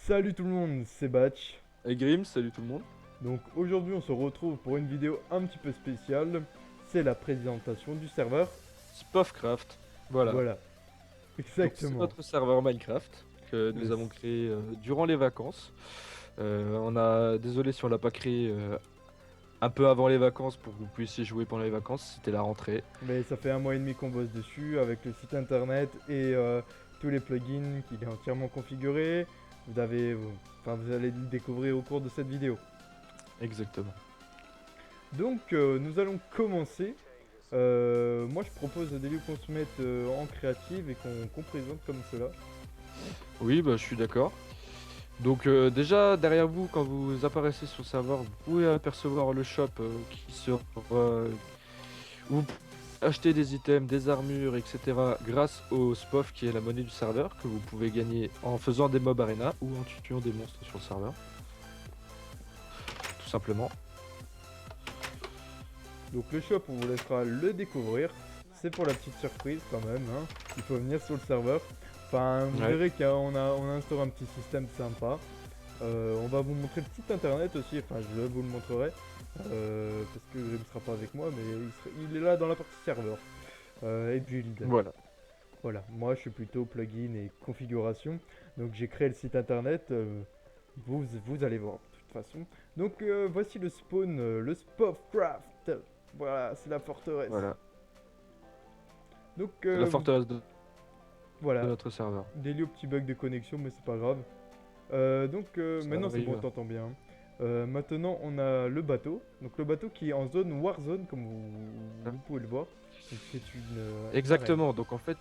Salut tout le monde, c'est Batch. Et Grim, salut tout le monde. Donc aujourd'hui on se retrouve pour une vidéo un petit peu spéciale. C'est la présentation du serveur. Spofcraft. Voilà. Voilà, Donc c'est exactement. notre serveur Minecraft que nous Le- avons créé durant les vacances. Désolé si on l'a pas créé un peu avant les vacances pour que vous puissiez jouer pendant les vacances. C'était la rentrée. Mais ça fait un mois et demi qu'on bosse dessus avec le site internet et tous les plugins qu'il est entièrement configuré. Vous allez le découvrir au cours de cette vidéo. Exactement. Donc nous allons commencer. Moi je propose au début qu'on se mette en créative et qu'on présente comme cela. Oui, bah je suis d'accord. Donc déjà derrière vous, quand vous apparaissez sur le serveur, vous pouvez apercevoir le shop qui sera où vous pouvez acheter des items, des armures, etc. grâce au SPOF qui est la monnaie du serveur que vous pouvez gagner en faisant des mobs arena ou en tuant des monstres sur le serveur. Tout simplement. Donc le shop, on vous laissera le découvrir. C'est pour la petite surprise quand même, hein. Il faut venir sur le serveur. Enfin, vous Ouais. verrez qu'on a instauré un petit système sympa. On va vous montrer le site internet aussi, enfin je vous le montrerai. Parce que il ne sera pas avec moi, mais il est là dans la partie serveur. Et build. Voilà. Voilà, moi je suis plutôt plugin et configuration. Donc j'ai créé le site internet. Vous allez voir de toute façon. Donc voici le spawn, le Spofcraft. Voilà, c'est la forteresse. Voilà. Donc C'est la forteresse de voilà, notre serveur. des lieux petits bugs de connexion, mais c'est pas grave. Donc Ça maintenant c'est bon, on arrive. t'entend bien. Maintenant on a le bateau. Donc le bateau qui est en zone Warzone, comme vous pouvez le voir. Donc c'est une arène. Exactement. Donc en fait,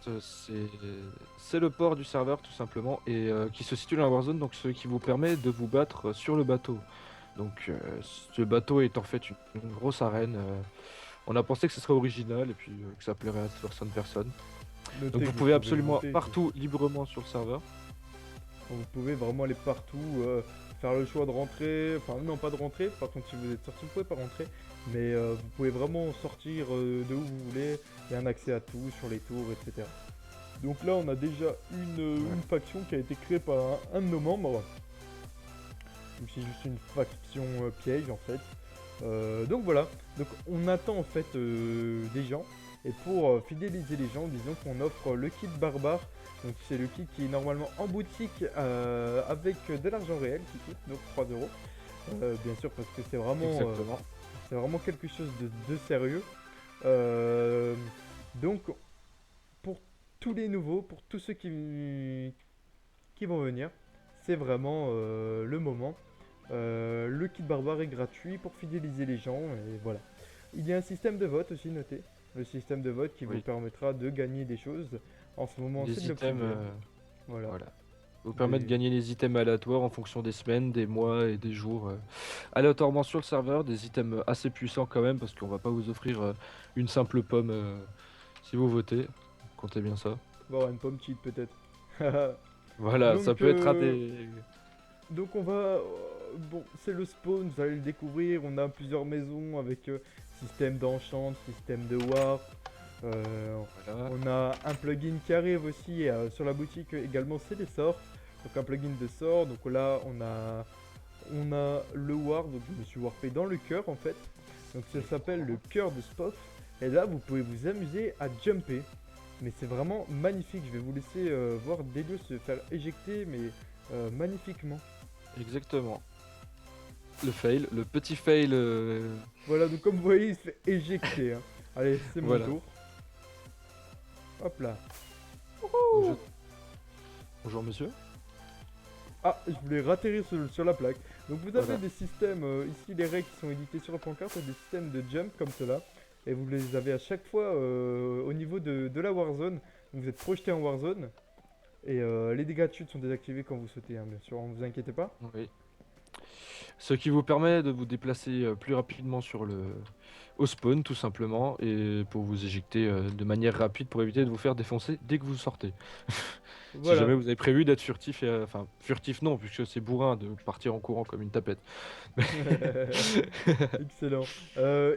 c'est le port du serveur tout simplement et qui se situe dans la Warzone, donc ce qui vous permet de vous battre sur le bateau. Donc ce bateau est en fait une grosse arène. On a pensé que ce serait original et puis que ça plairait à personne. Donc Notez vous que vous pouvez pouvez absolument monter. partout librement sur le serveur. Vous pouvez vraiment aller partout, faire le choix de rentrer, enfin non pas de rentrer, par contre si vous êtes sorti vous pouvez pas rentrer, mais vous pouvez vraiment sortir de où vous voulez, il y a un accès à tout, sur les tours, etc. Donc là on a déjà une faction qui a été créée par un de nos membres, donc c'est juste une faction piège en fait. Donc voilà, donc on attend en fait des gens. Et pour fidéliser les gens, disons qu'on offre le kit barbare. Donc c'est le kit qui est normalement en boutique avec de l'argent réel qui coûte donc 3 euros. Bien sûr parce que Exactement. c'est vraiment quelque chose de sérieux. Euh, donc pour tous les nouveaux, pour tous ceux qui vont venir, c'est vraiment le moment. Le kit barbare est gratuit pour fidéliser les gens et voilà. Il y a un système de vote aussi noté. Le système de vote qui vous Oui. permettra de gagner des choses. En ce moment, c'est Des de le items, privé, hein. Voilà. voilà. Vous permet de Des- gagner les items aléatoires en fonction des semaines, des mois et des jours. Aléatoirement sur le serveur, des items assez puissants quand même, parce qu'on va pas vous offrir une simple pomme si vous votez. Comptez bien ça. Bon, une pomme cheat peut-être. Voilà, ça donc, peut être à des... donc on va... bon, c'est le spawn, vous allez le découvrir. On a plusieurs maisons avec système d'enchant, système de warp. Voilà. On a un plugin qui arrive aussi sur la boutique également, c'est les sorts. Donc un plugin de sort. Donc là, on a le warp. Donc je me suis warpé dans le cœur en fait. Donc ça s'appelle le cœur de Spoff. Et là, vous pouvez vous amuser à jumper. Mais c'est vraiment magnifique. Je vais vous laisser voir Delio se faire éjecter, mais magnifiquement. Exactement. Le fail, le petit fail. Voilà, donc comme vous voyez, il se fait éjecter, hein. Allez, c'est mon Voilà. tour. Hop là. Bonjour, bonjour, monsieur. Ah, je voulais ratterrir sur la plaque. Donc vous avez Voilà. des systèmes, ici les règles qui sont éditées sur la pancarte, des systèmes de jump comme cela. Et vous les avez à chaque fois au niveau de la Warzone. Donc vous êtes projeté en Warzone. Et les dégâts de chute sont désactivés quand vous sautez, hein, bien sûr, ne vous inquiétez pas. Oui. Ce qui vous permet de vous déplacer plus rapidement au spawn, tout simplement, et pour vous éjecter de manière rapide pour éviter de vous faire défoncer dès que vous sortez. Si Voilà. jamais vous avez prévu d'être furtif, enfin furtif non, puisque c'est bourrin de partir en courant comme une tapette. Excellent.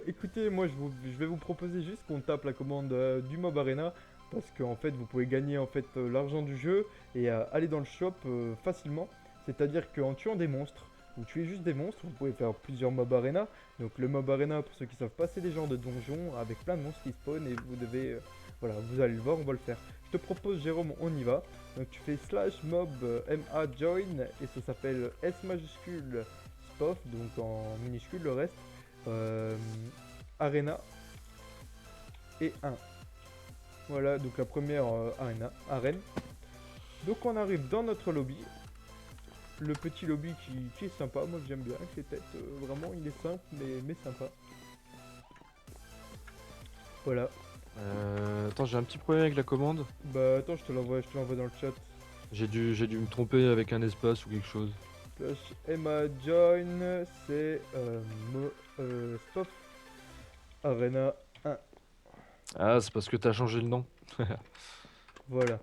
Écoutez, moi je vais vous proposer juste qu'on tape la commande du Mob Arena parce qu'en fait vous pouvez gagner en fait l'argent du jeu et aller dans le shop facilement. C'est-à-dire qu'en tuant des monstres, vous tuez juste des monstres, vous pouvez faire plusieurs mob arena. Donc le mob arena, pour ceux qui savent pas, c'est des genres de donjons avec plein de monstres qui spawnent et vous devez... voilà, vous allez le voir, on va le faire. Je te propose Jérôme, on y va. Donc tu fais slash mob MA join et ça s'appelle S majuscule spof, donc en minuscule le reste. Arena et 1. Voilà, donc la première arène. Donc on arrive dans notre lobby. Le petit lobby qui est sympa, moi j'aime bien, avec les têtes, vraiment il est simple mais sympa. Voilà. Attends, j'ai un petit problème avec la commande. Bah attends, je te l'envoie dans le chat. J'ai dû me tromper avec un espace ou quelque chose. Slash Emma Join, c'est Spof Arena 1. Ah, c'est parce que t'as changé le nom. Voilà,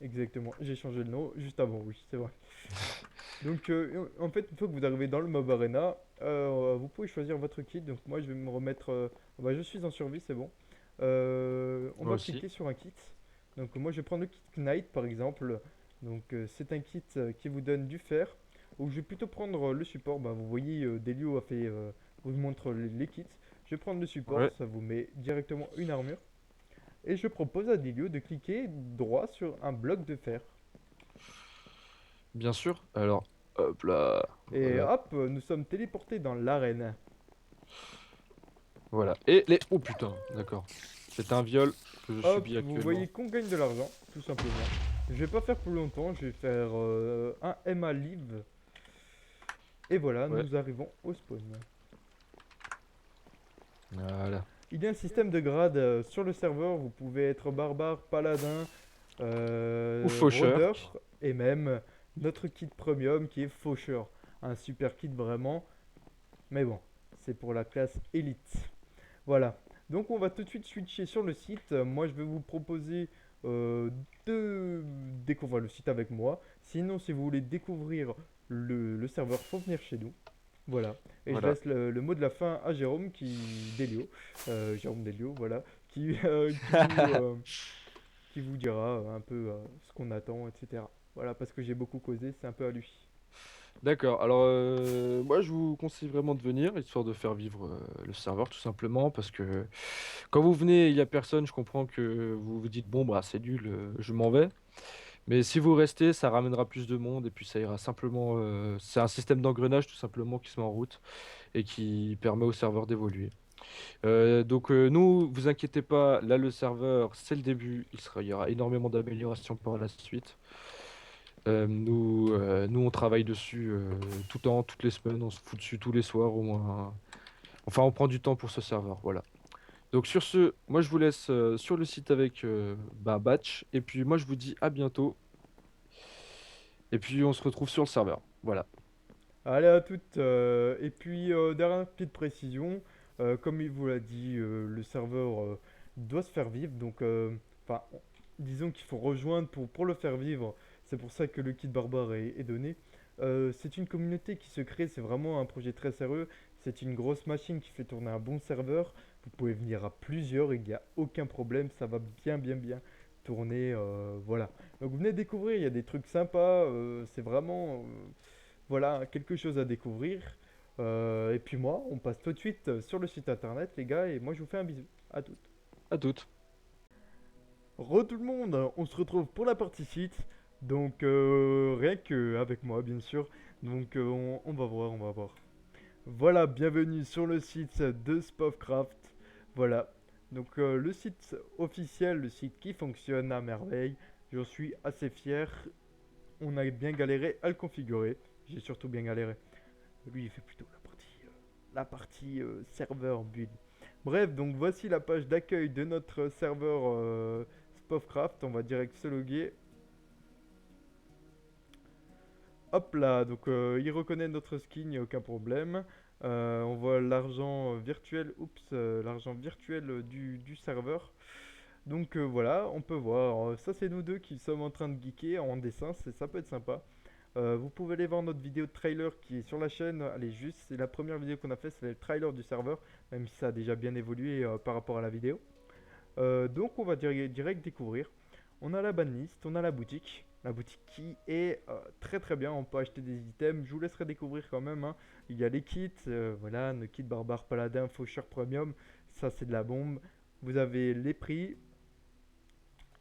exactement. J'ai changé le nom juste avant, oui, c'est vrai. Donc en fait, une fois que vous arrivez dans le Mob Arena, vous pouvez choisir votre kit. Donc moi, je vais me remettre... bah, je suis en survie, c'est bon. On Moi va aussi. cliquer sur un kit. Donc moi, je vais prendre le kit Knight, par exemple. Donc c'est un kit qui vous donne du fer. Ou je vais plutôt prendre le support. Bah, vous voyez, Delio a fait... vous montre les kits. Je vais prendre le support, Ouais, ça vous met directement une armure. Et je propose à Delio de cliquer droit sur un bloc de fer. bien sûr. Alors, hop là. Et Voilà. hop, nous sommes téléportés dans l'arène. Voilà. Et les... Oh putain, d'accord. C'est un viol que je Hop, subis vous actuellement. voyez qu'on gagne de l'argent, tout simplement. Je vais pas faire plus longtemps, je vais faire un MA live. Et voilà, Ouais, nous arrivons au spawn. voilà. Il y a un système de grade sur le serveur, vous pouvez être barbare, paladin, Ou faucheur. rôdeur, et même notre kit premium qui est faucheur. Un super kit vraiment, mais bon, c'est pour la classe élite. Voilà. Donc on va tout de suite switcher sur le site. Moi je vais vous proposer de découvrir le site avec moi. Sinon si vous voulez découvrir le serveur, faut venir chez nous. Voilà. Et je Voilà. laisse le mot de la fin à Jérôme Delio. Jérôme Delio, voilà. Qui, qui vous dira un peu ce qu'on attend, etc. Voilà, parce que j'ai beaucoup causé, c'est un peu à lui. D'accord. Alors, moi, je vous conseille vraiment de venir, histoire de faire vivre le serveur, tout simplement, parce que quand vous venez, il y a personne. Je comprends que vous vous dites, bon, bah, c'est nul, je m'en vais. Mais si vous restez, ça ramènera plus de monde et puis ça ira simplement. C'est un système d'engrenage tout simplement qui se met en route et qui permet au serveur d'évoluer. Donc nous, vous inquiétez pas, là le serveur, c'est le début, il y aura énormément d'améliorations par la suite. Nous, on travaille dessus tout le temps, toutes les semaines, on se fout dessus tous les soirs au moins. Enfin, on prend du temps pour ce serveur, voilà. Donc sur ce, moi je vous laisse sur le site avec Batch et puis moi je vous dis à bientôt. Et puis on se retrouve sur le serveur. Voilà. Allez à toutes. Et puis, dernière petite précision, comme il vous l'a dit, le serveur doit se faire vivre. Donc, enfin, disons qu'il faut rejoindre pour le faire vivre. C'est pour ça que le kit barbare est donné. C'est une communauté qui se crée, c'est vraiment un projet très sérieux. C'est une grosse machine qui fait tourner un bon serveur. Vous pouvez venir à plusieurs, il n'y a aucun problème, ça va bien tourner. Voilà. Donc, vous venez découvrir, il y a des trucs sympas. C'est vraiment. Voilà, quelque chose à découvrir. Et puis moi, on passe tout de suite sur le site internet, les gars, et moi je vous fais un bisou. À toutes. À toutes. Re tout le monde, on se retrouve pour la partie site. Donc rien que avec moi, bien sûr. Donc on va voir, on va voir. Voilà, bienvenue sur le site de Spofcraft. Voilà. Donc le site officiel, le site qui fonctionne à merveille. Je suis assez fier. On a bien galéré à le configurer. J'ai surtout bien galéré. Lui, il fait plutôt la partie serveur build. Bref, donc voici la page d'accueil de notre serveur Spofcraft. On va direct se loguer. Hop là, donc il reconnaît notre skin, il n'y a aucun problème. On voit l'argent virtuel, l'argent virtuel du serveur. Donc voilà, on peut voir. Ça, c'est nous deux qui sommes en train de geeker en dessin, ça peut être sympa. Vous pouvez aller voir notre vidéo de trailer qui est sur la chaîne. Elle est juste, c'est la première vidéo qu'on a fait, c'est le trailer du serveur, même si ça a déjà bien évolué par rapport à la vidéo. Donc on va direct découvrir. On a la banlist, on a la boutique. La boutique qui est très très bien. On peut acheter des items. Je vous laisserai découvrir quand même, hein. Il y a les kits, voilà, le kit barbare paladin faucheur premium. Ça, c'est de la bombe. Vous avez les prix.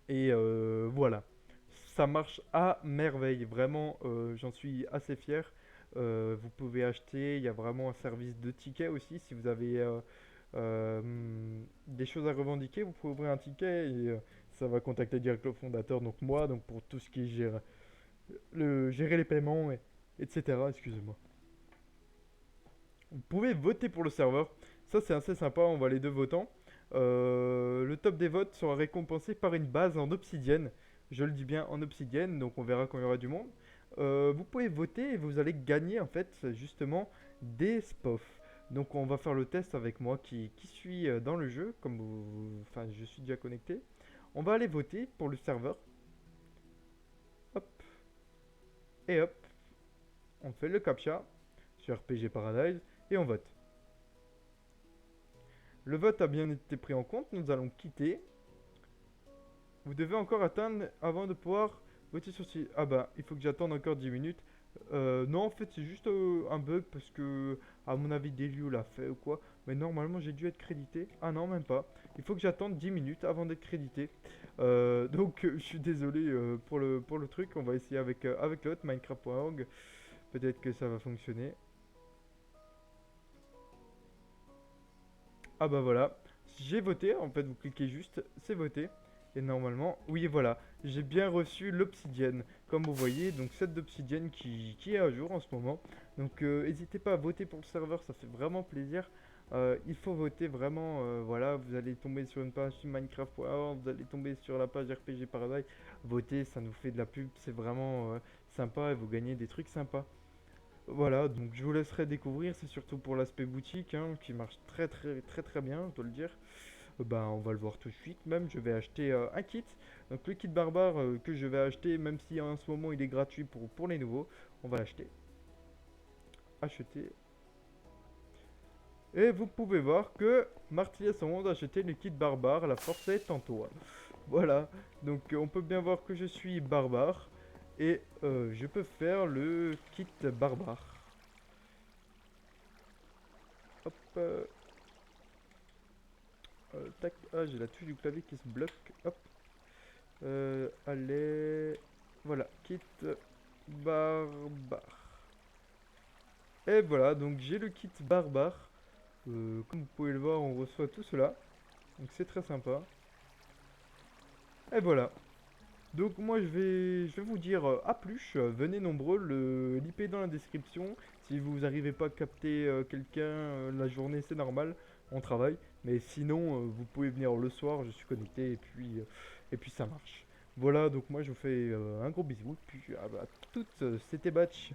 Et voilà. Ça marche à merveille. Vraiment, j'en suis assez fier. Vous pouvez acheter. Il y a vraiment un service de tickets aussi. Si vous avez des choses à revendiquer, vous pouvez ouvrir un ticket et ça va contacter direct le fondateur, donc moi, donc pour tout ce qui est gérer les paiements, etc. Excusez-moi. Vous pouvez voter pour le serveur. Ça, c'est assez sympa. On voit les deux votants. Le top des votes sera récompensé par une base en obsidienne. Je le dis bien en obsidienne, donc on verra quand il y aura du monde. Vous pouvez voter et vous allez gagner en fait justement des SPOF. Donc on va faire le test avec moi qui suis dans le jeu, comme enfin je suis déjà connecté. On va aller voter pour le serveur. Hop et hop. On fait le captcha sur RPG Paradise et on vote. Le vote a bien été pris en compte, nous allons quitter. Vous devez encore attendre avant de pouvoir voter sur ci. Ah bah, il faut que j'attende encore 10 minutes. Non, en fait, c'est juste un bug parce que, à mon avis, Delio l'a fait ou quoi. Mais normalement, j'ai dû être crédité. Ah non, même pas. Il faut que j'attende 10 minutes avant d'être crédité. Donc, je suis désolé pour le truc. On va essayer avec l'autre, Minecraft.org. Peut-être que ça va fonctionner. Ah bah voilà, j'ai voté, en fait vous cliquez juste, c'est voté. Et normalement, oui voilà, j'ai bien reçu l'obsidienne, comme vous voyez, donc cette d'obsidienne qui est à jour en ce moment. Donc n'hésitez pas à voter pour le serveur, ça fait vraiment plaisir. Il faut voter vraiment, voilà, vous allez tomber sur une page Minecraft.org, vous allez tomber sur la page RPG Paradise. Voter, ça nous fait de la pub, c'est vraiment sympa et vous gagnez des trucs sympas. Voilà, donc je vous laisserai découvrir, c'est surtout pour l'aspect boutique hein, qui marche très très très très bien, je dois le dire. Ben, on va le voir tout de suite même, je vais acheter un kit. Donc le kit barbare que je vais acheter, même si en ce moment il est gratuit pour les nouveaux, on va l'acheter. Acheter. Et vous pouvez voir que Martillès a acheté le kit barbare, la force tantôt. Voilà, donc on peut bien voir que je suis barbare. Et je peux faire le kit barbare. Hop, tac, ah j'ai la touche du clavier qui se bloque, hop. Allez, voilà, kit barbare. Et voilà, donc j'ai le kit barbare. Comme vous pouvez le voir, on reçoit tout cela. Donc c'est très sympa. Et voilà. Donc moi je vais vous dire à plus, venez nombreux, l'IP est dans la description. Si vous n'arrivez pas à capter quelqu'un la journée, c'est normal, on travaille. Mais sinon vous pouvez venir le soir, je suis connecté et puis ça marche. Voilà, donc moi je vous fais un gros bisou, puis à toutes, c'était Batch.